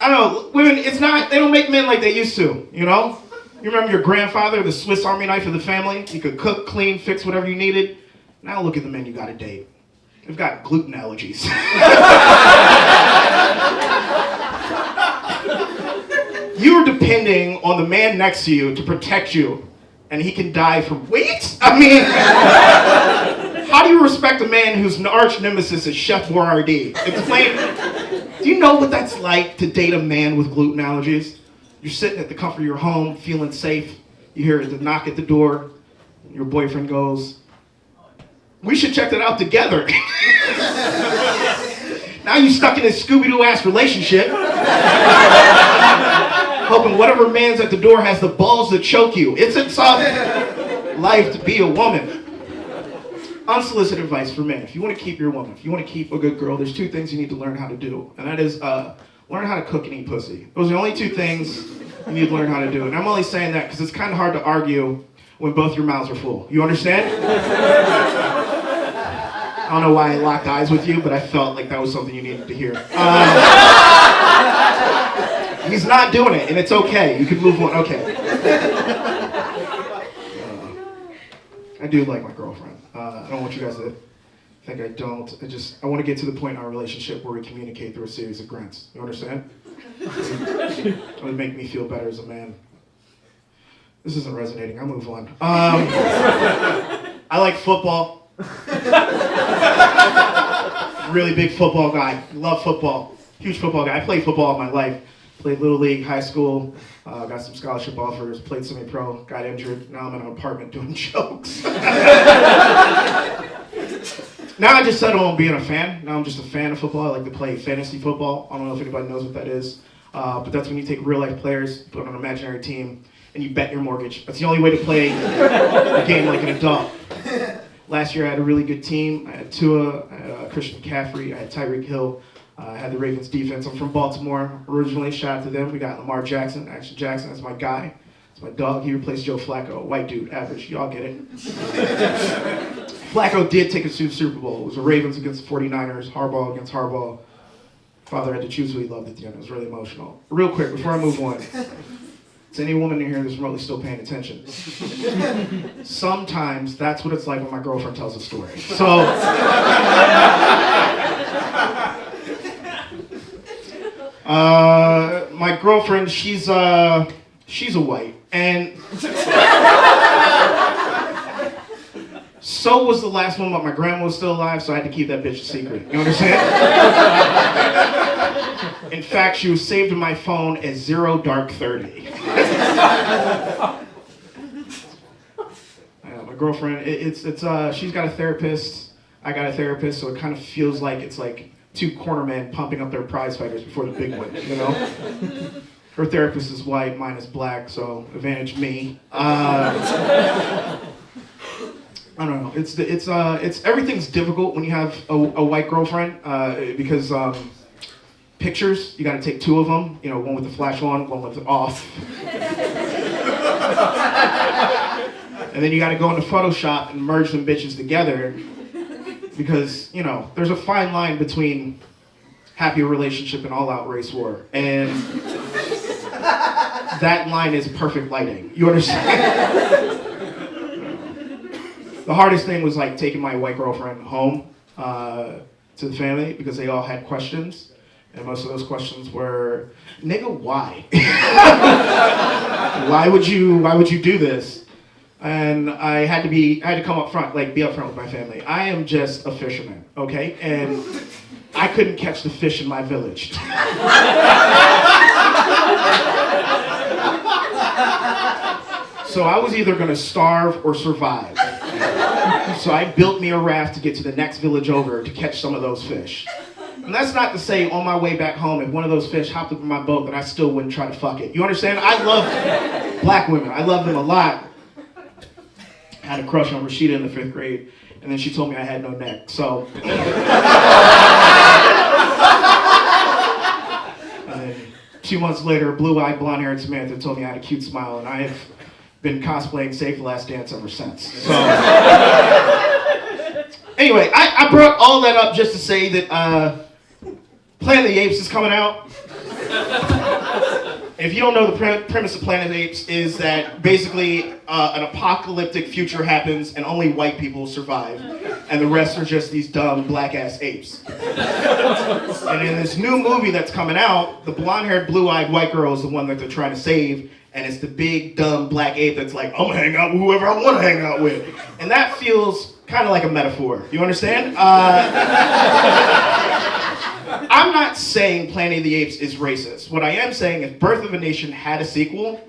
don't know, women, they don't make men like they used to, you know? You remember your grandfather, the Swiss Army knife of the family? You could cook, clean, fix whatever you needed. Now look at the men you gotta date. They've got gluten allergies. You're depending on the man next to you to protect you, and he can die from weight? I mean, how do you respect a man whose arch nemesis is Chef Boyardee? Explain. Do you know what that's like to date a man with gluten allergies? You're sitting at the comfort of your home, feeling safe. You hear the knock at the door. Your boyfriend goes, "We should check that out together." Now you're stuck in this Scooby-Doo ass relationship, hoping whatever man's at the door has the balls to choke you. It's a tough life to be a woman. Unsolicited advice for men. If you want to keep your woman, if you want to keep a good girl, there's two things you need to learn how to do. And that is learn how to cook and eat pussy. Those are the only two things you need to learn how to do. And I'm only saying that because it's kind of hard to argue when both your mouths are full. You understand? I don't know why I locked eyes with you, but I felt like that was something you needed to hear. He's not doing it, and it's okay. You can move on. Okay. I do like my girlfriend. I don't want you guys to think I don't. I want to get to the point in our relationship where we communicate through a series of grunts. You understand? It would make me feel better as a man. This isn't resonating. I'll move on. I like football. Really big football guy. Love football. Huge football guy. I played football all my life. Played Little League, high school, got some scholarship offers, played semi-pro, got injured. Now I'm in an apartment doing jokes. Now I just settle on being a fan. Now I'm just a fan of football. I like to play fantasy football. I don't know if anybody knows what that is. But that's when you take real life players, put on an imaginary team, and you bet your mortgage. That's the only way to play a game like an adult. Last year I had a really good team. I had Tua, I had Christian McCaffrey, I had Tyreek Hill. I had the Ravens defense. I'm from Baltimore originally. Shout out to them. We got Lamar Jackson. Action Jackson, that's my guy. That's my dog. He replaced Joe Flacco. White dude, average. Y'all get it. Flacco did take us to the Super Bowl. It was the Ravens against the 49ers. Harbaugh against Harbaugh. Father had to choose who he loved at the end. It was really emotional. Real quick, before I move on. Is any woman in here that's remotely still paying attention? Sometimes that's what it's like when my girlfriend tells a story. So... my girlfriend, she's a white, and so was the last one, but my grandma was still alive, so I had to keep that bitch a secret. You understand? In fact, she was saved in my phone as 0 Dark 30. My girlfriend, she's got a therapist, I got a therapist, so it kind of feels like it's like two cornermen pumping up their prize fighters before the big one, you know? Her therapist is white, mine is black, so advantage me. I don't know. It's everything's difficult when you have a white girlfriend because pictures, you got to take 2 of them. You know, one with the flash on, one with it off. And then you got to go into Photoshop and merge them bitches together. Because, you know, there's a fine line between happy relationship and all-out race war. And that line is perfect lighting. You understand? The hardest thing was, like, taking my white girlfriend home to the family because they all had questions. And most of those questions were, nigga, why? Why would you do this? And I had to come up front, like be up front with my family. I am just a fisherman, okay? And I couldn't catch the fish in my village. So I was either gonna starve or survive. So I built me a raft to get to the next village over to catch some of those fish. And that's not to say on my way back home, if one of those fish hopped up in my boat, that I still wouldn't try to fuck it. You understand? I love black women. I love them a lot. I had a crush on Rashida in the 5th grade, and then she told me I had no neck, so. And then 2 months later, blue-eyed, blonde-haired Samantha told me I had a cute smile, and I have been cosplaying Save the Last Dance ever since. So. Anyway, I brought all that up just to say that Planet of the Apes is coming out. If you don't know, the premise of Planet of the Apes is that basically an apocalyptic future happens and only white people survive, and the rest are just these dumb black-ass apes. And in this new movie that's coming out, the blonde-haired, blue-eyed white girl is the one that they're trying to save, and it's the big, dumb black ape that's like, I'm gonna hang out with whoever I want to hang out with. And that feels kind of like a metaphor. You understand? I'm not saying Planet of the Apes is racist. What I am saying, if Birth of a Nation had a sequel,